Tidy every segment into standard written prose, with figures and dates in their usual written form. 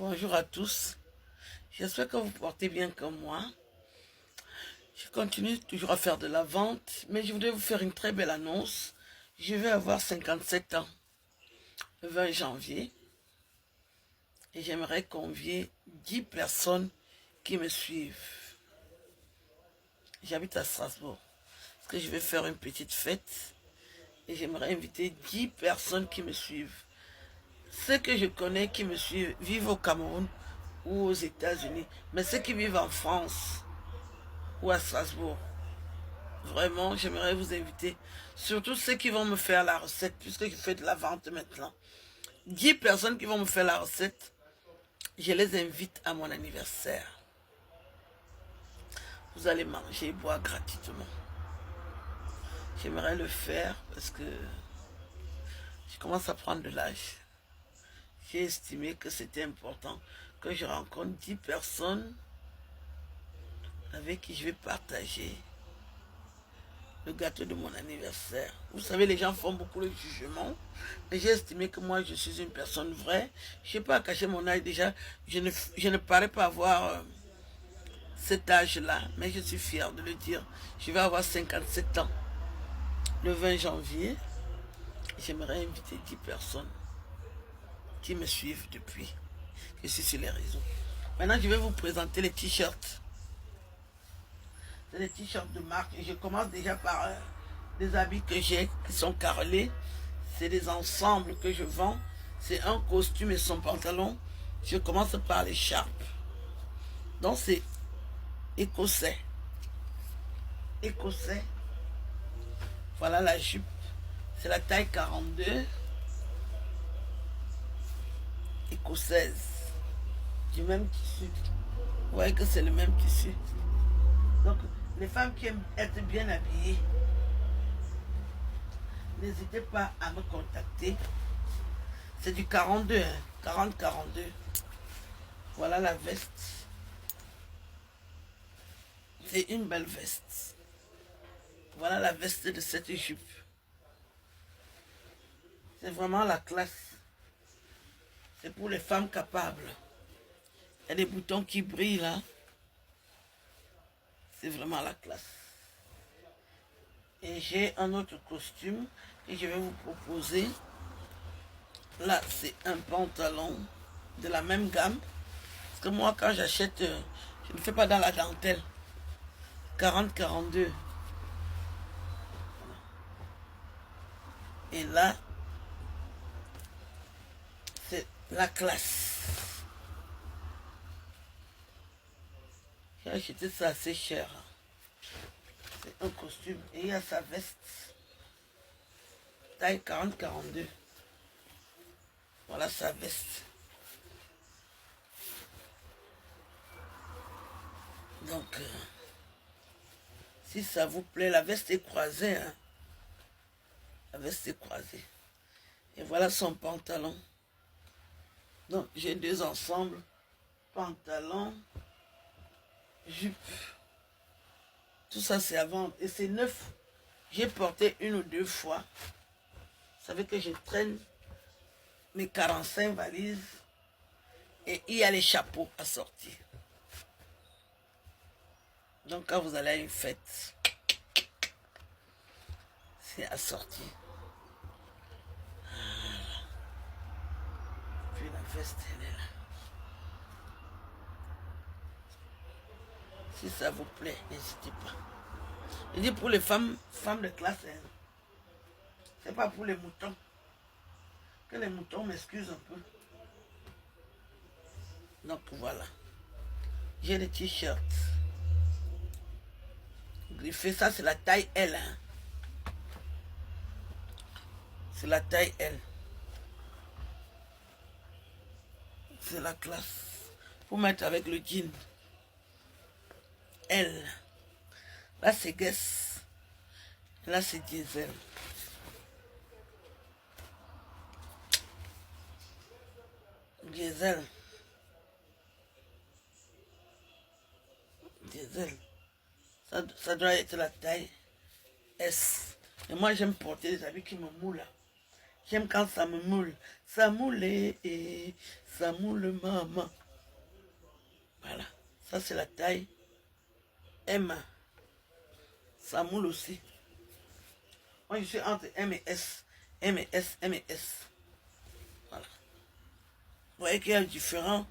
Bonjour à tous, j'espère que vous portez bien comme moi. Je continue toujours à faire de la vente, mais je voudrais vous faire une très belle annonce. Je vais avoir 57 ans le 20 janvier et j'aimerais convier 10 personnes qui me suivent. J'habite à Strasbourg, parce que je vais faire une petite fête et j'aimerais inviter 10 personnes qui me suivent. Ceux que je connais qui me suivent vivent au Cameroun ou aux États-Unis, mais ceux qui vivent en France ou à Strasbourg, vraiment, j'aimerais vous inviter. Surtout ceux qui vont me faire la recette, puisque je fais de la vente maintenant. 10 personnes qui vont me faire la recette, je les invite à mon anniversaire. Vous allez manger et boire gratuitement. J'aimerais le faire parce que je commence à prendre de l'âge. J'ai estimé que c'était important que je rencontre 10 personnes avec qui je vais partager le gâteau de mon anniversaire. Vous savez, les gens font beaucoup le jugement, mais j'ai estimé que moi, je suis une personne vraie. Je n'ai pas à cacher mon âge déjà. Je ne parais pas avoir cet âge-là, mais je suis fière de le dire. Je vais avoir 57 ans. Le 20 janvier, j'aimerais inviter 10 personnes qui me suivent depuis. Je suis sur les réseaux. Maintenant, je vais vous présenter les t-shirts. C'est des t-shirts de marque et je commence déjà par des habits que j'ai qui sont carrelés. C'est des ensembles que je vends. C'est un costume et son pantalon. Je commence par l'écharpe. Donc c'est écossais. Écossais. Voilà la jupe. C'est la taille 42. Écossaise. Du même tissu. Vous voyez que c'est le même tissu. Donc les femmes qui aiment être bien habillées, n'hésitez pas à me contacter. C'est du 42, hein, 40-42. Voilà la veste. C'est une belle veste. Voilà la veste de cette jupe. C'est vraiment la classe. C'est pour les femmes capables. Il y a des boutons qui brillent là. C'est vraiment la classe. Et j'ai un autre costume que je vais vous proposer. Là, c'est un pantalon de la même gamme. Parce que moi, quand j'achète, je ne fais pas dans la dentelle. 40-42. Et là, c'est la classe. J'ai acheté ça assez cher. C'est un costume. Et il y a sa veste. Taille 40-42. Voilà sa veste. Donc, si ça vous plaît, la veste est croisée. Hein. La veste est croisée. Et voilà son pantalon. Donc, j'ai deux ensembles. Pantalon, jupe. Tout ça, c'est à vendre. Et c'est neuf. J'ai porté une ou deux fois. Vous savez que je traîne mes 45 valises. Et il y a les chapeaux à sortir. Donc, quand vous allez à une fête, c'est assorti. Voilà. Puis la veste, elle est là. Si ça vous plaît, n'hésitez pas. Je dis pour les femmes de classe, hein. C'est pas pour les moutons. Que les moutons m'excusent un peu. Donc voilà. J'ai des t-shirts. Griffé, ça c'est la taille L. Hein. C'est la taille L. C'est la classe. Pour mettre avec le jean. L. Là c'est Guess. Là c'est Diesel. Diesel. Diesel. Ça doit être la taille S. Et moi j'aime porter des habits qui me moulent. J'aime quand ça me moule. Ça moule et ça moule maman. Voilà. Ça, c'est la taille M. Ça moule aussi. Moi, je suis entre M et S. M et S, M et S. Voilà. Vous voyez qu'il y a différentes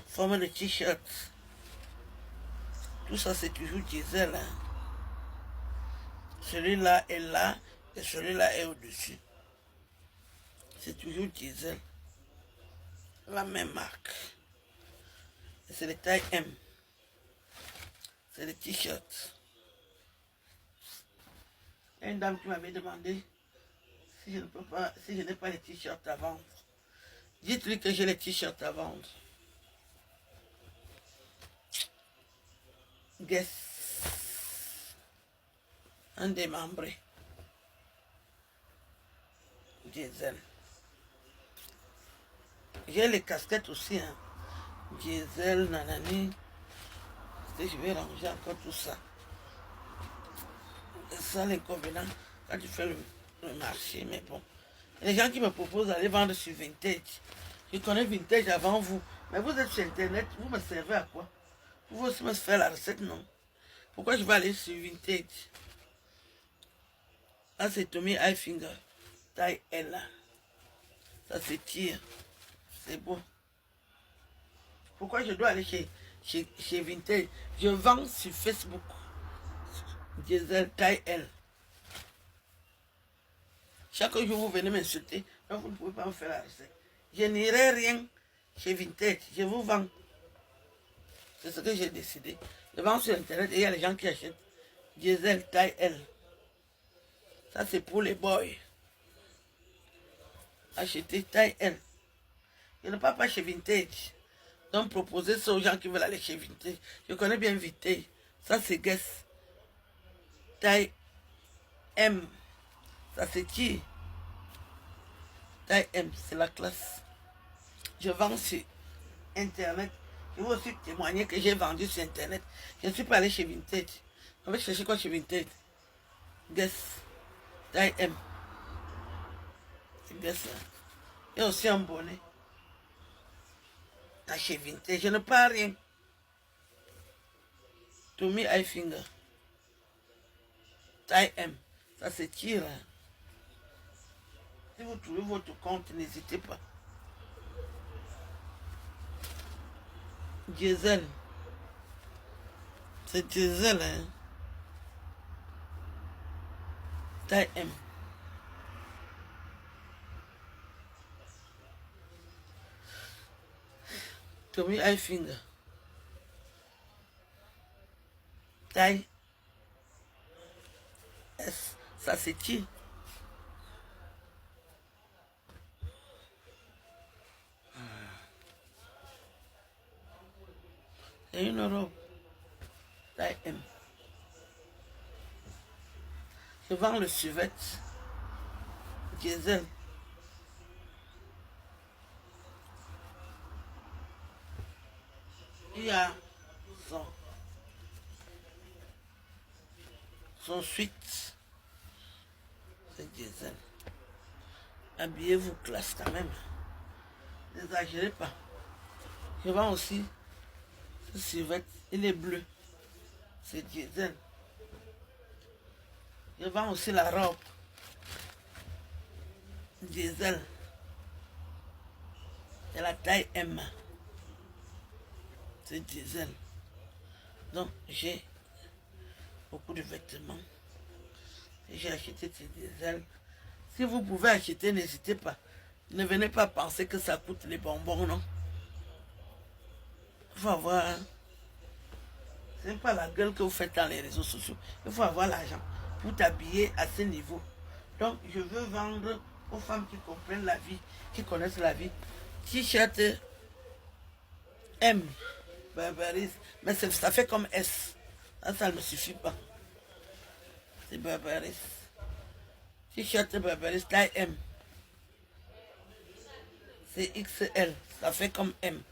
formes de t-shirts. Tout ça, c'est toujours diesel. Hein. Celui-là est là et celui-là est au-dessus. C'est toujours diesel. La même marque. C'est les tailles M. C'est les t-shirts. Il y a une dame qui m'avait demandé si je ne peux pas, si je n'ai pas les t-shirts à vendre. Dites-lui que j'ai les t-shirts à vendre. Guess. Un démembré. Diesel. J'ai les casquettes aussi. Hein. Diesel, nanani. Et je vais ranger encore tout ça. C'est ça l'inconvénient quand tu fais le marché. Mais bon. Il y a des gens qui me proposent d'aller vendre sur Vintage. Je connais Vintage avant vous. Mais vous êtes sur Internet. Vous me servez à quoi? Vous aussi me faire la recette, non? Pourquoi je vais aller sur Vintage? Là, c'est Tommy Hilfiger. Taille L. Ça s'étire. C'est beau. Pourquoi je dois aller chez Vintage? Je vends sur Facebook. Diesel taille L. Chaque jour, vous venez m'insulter. Donc, vous ne pouvez pas me faire la recette. Je n'irai rien chez Vintage. Je vous vends. C'est ce que j'ai décidé. Je vends sur Internet et il y a les gens qui achètent. Diesel taille L. Ça, c'est pour les boys. Acheter taille L. Je ne pars pas chez Vintage. Donc, proposer ça aux gens qui veulent aller chez Vintage. Je connais bien Vintage. Ça, c'est Guess. Taille M. Ça, c'est qui? Taille M, c'est la classe. Je vends sur Internet. Je veux aussi témoigner que j'ai vendu sur Internet. Je ne suis pas allé chez Vintage. On va chercher quoi chez Vintage? Guess. Taille M. C'est Guess. Il y a aussi un bonnet. Chez Vintage. Je ne pars rien. Tommy Hilfiger. Taille M. Ça se tire. Si vous trouvez votre compte, n'hésitez pas. Diesel. C'est diesel, hein. Taille M. Tommy Hilfiger. Taille S. Ça s'étire. C'est une robe. Taille M. Je vends le suvet. Diesel. Il y a son suite. C'est diesel. Habillez-vous classe quand même. N'exagérez pas. Je vends aussi ce suvet. Il est bleu. C'est diesel. Je vends aussi la robe. Diesel. C'est la taille M. C'est diesel. Donc j'ai beaucoup de vêtements. J'ai acheté ces diesel. Si vous pouvez acheter, n'hésitez pas. Ne venez pas penser que ça coûte les bonbons, non. Il faut avoir... Ce n'est pas la gueule que vous faites dans les réseaux sociaux. Il faut avoir l'argent pour t'habiller à ce niveau. Donc, je veux vendre aux femmes qui comprennent la vie, qui connaissent la vie. T-shirt M, Burberry, mais ça fait comme S. Ça ne me suffit pas. C'est Burberry. T-shirt Burberry, taille M. C'est XL, ça fait comme M.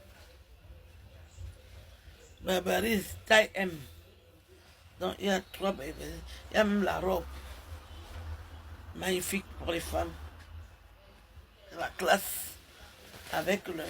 Burberry, taille M. Donc il y a 3 Burberry. Il y a même la robe. Magnifique pour les femmes. la classe avec le